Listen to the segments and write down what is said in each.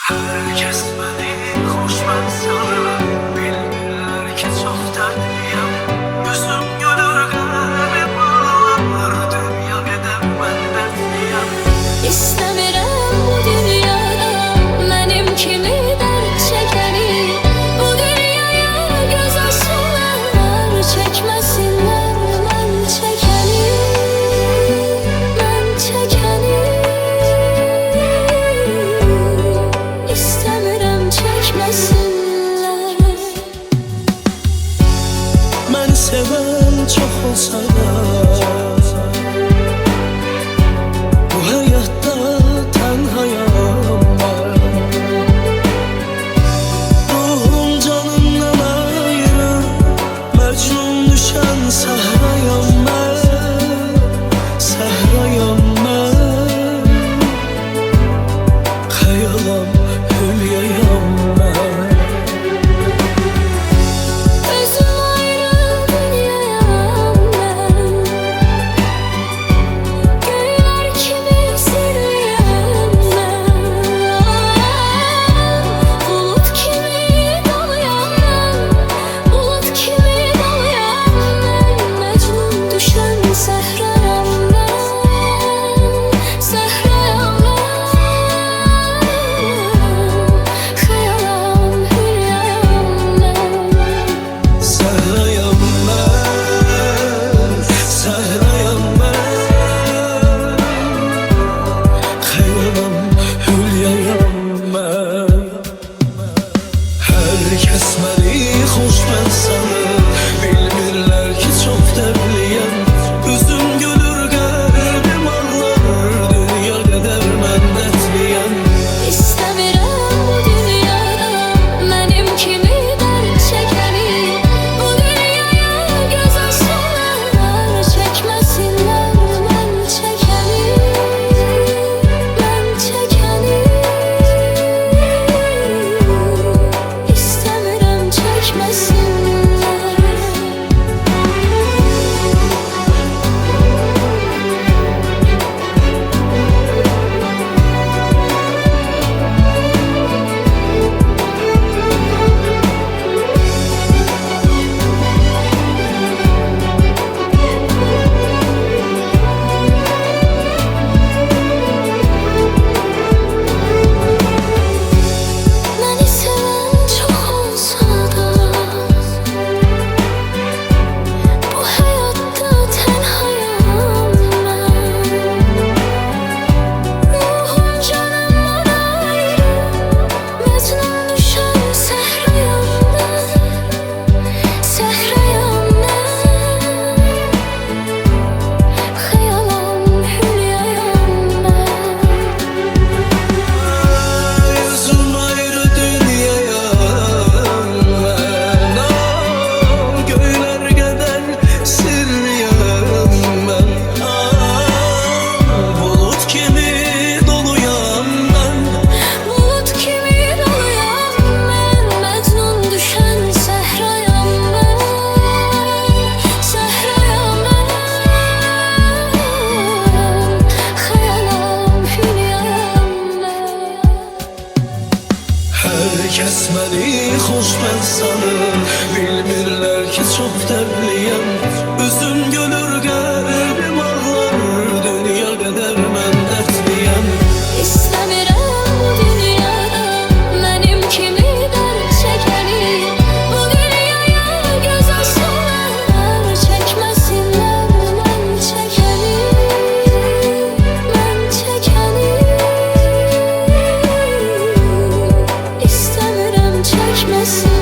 Herkes beni hoş ben sana bilmirler ki çok dertliyim. Gözüm görür kalbim ağlar, dünya gedem ben dertliyim. İstəmirəm bu dünyada mənim kimi dərd çəkəni. Bu dünyaya göz açsınlar, çəkməsinlər mən çəkəni. Mən çəkəni İstəmirəm çəkməsinlər. Mən sevən çox olsa da bu həyatda tənhayam mən. Ruhum canımdan ayrı, məcnun düşən səhrayam mən. Səhrayam mən, xəyalam hülyayam mən. Özüm ayrı dünyayam mən. Göylər kimi sirliyəm mən. Bulut kimi doluyam mən. Bulut kimi doluyam mən. Məcnun düşən səhrayam mən. Səhrayam mən. Xəyalam hülyayam mən. Səhrayam mən, səhrayam mən, xəyalam hülyayam mən. Hər kəs məni xoş mən sanır, bilmirlər ki çox dərdliyəm. Üzüm gülür, qəlbim ağlar, dünya qədər mən dərdliyəm. İstəmirəm bu dünyada mənim kimi dərd çəkəni. Bu dünyaya göz açsınlar, çəkməsinlər mən çəkəni. Mən çəkəni İstəmirəm çəkməsinlər. Məni sevən çox olsa da bu həyatda tənhayam mən. Ruhum canımdan ayrı, məcnun düşən səhrayam mən. Səhrayam mən, xəyalam hülyayam mən. Gözüm ayrı dünyayam mən. Göylər qədər sirliyəm mən. Bulut kimi doluyam mən. Bulut kimi doluyam mən. Məcnun düşən səhrayam mən. Səhrayam mən, xəyalam hülyayam mən. Hər kəs məni xoş mən sanır, bilmirlər ki çox dərdliyəm. Üzüm gülür, qəlbim ağlar, dünya qədər mən dərdliyəm. İstəmirəm bu dünyada mənim kimi dərd çəkəni. Bu dünyaya göz açsınlar, çəkməsinlər mən çəkəni. Mən çəkəni İstəmirəm çəkməsinlər.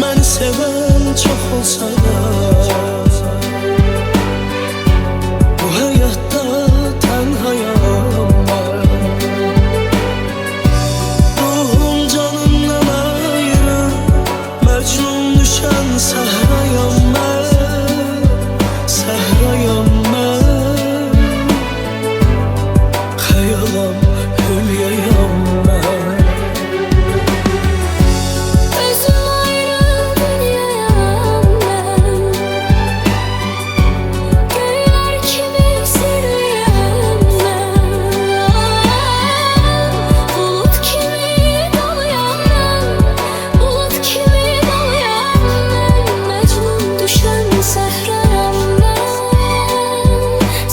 Məni sevən çox olsa da bu həyatda tənhayam mən. Ruhum canımdan ayrı, Məcnun düşən səhrayam mən, səhrayam mən. Xəyalam, hülyayam mən. Özüm ayrı dünyayam mən. Göylər kimi sirliyəm mən. Bulut kimi doluyam mən. Bulut kimi doluyam mən. Məcnun düşən səhrayam mən,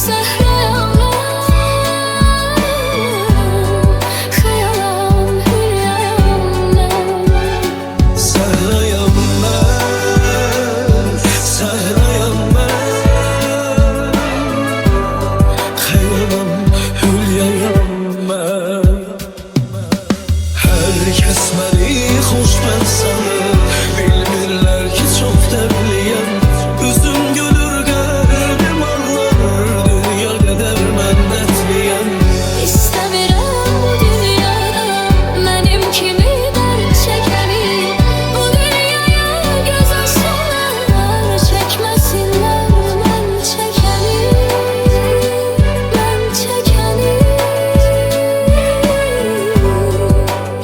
səhrayam mən. Xəyalam, hülyayam mən. Səhrayam mən, səhrayam mən. Xəyalam, hülyayam mən. Hər kəs məni xoşbəxt sanır, bilmirlər ki çox dərdliyəm. Üzüm gülür, qəlbim ağlar, dünya qədər mən dərdliyəm. İstəmirəm bu dünyada mənim kimi dərd çəkəni. Bu dünyaya göz açsınlar, çəkməsinlər mən çəkəni, mən çəkəni.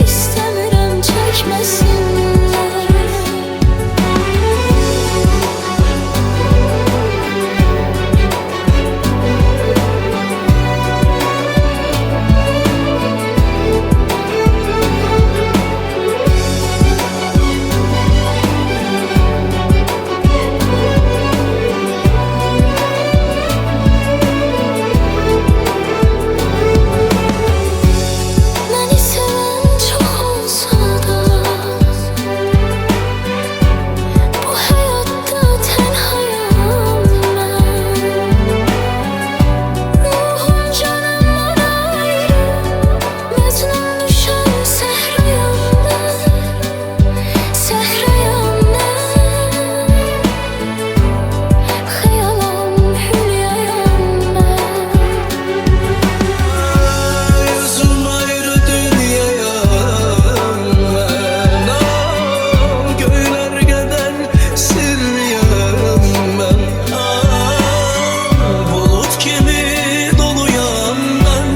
İstəmirəm çəkməsinlər. Məni sevən çox olsa da bu həyatda tənhayam mən. Ruhum canımdan ayrı, Məcnun düşən səhrayam mən, səhrayam mən. Xəyalam, hülyayam mən. Yüzüm ayrı dünyayam mən. Göylər qədər sirliyəm mən. Bulut kimi doluyam mən.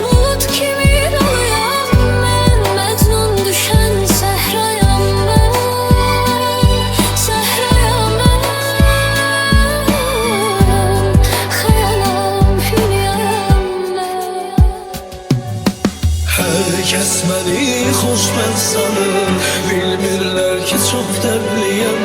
Bulut kimi doluyam mən. Məcnun düşən səhrayam mən, səhrayam mən. Xəyalam, hülyayam mən. Hər kəs məni xoşbəxt sanır, bilmirlər ki çox dərdliyəm.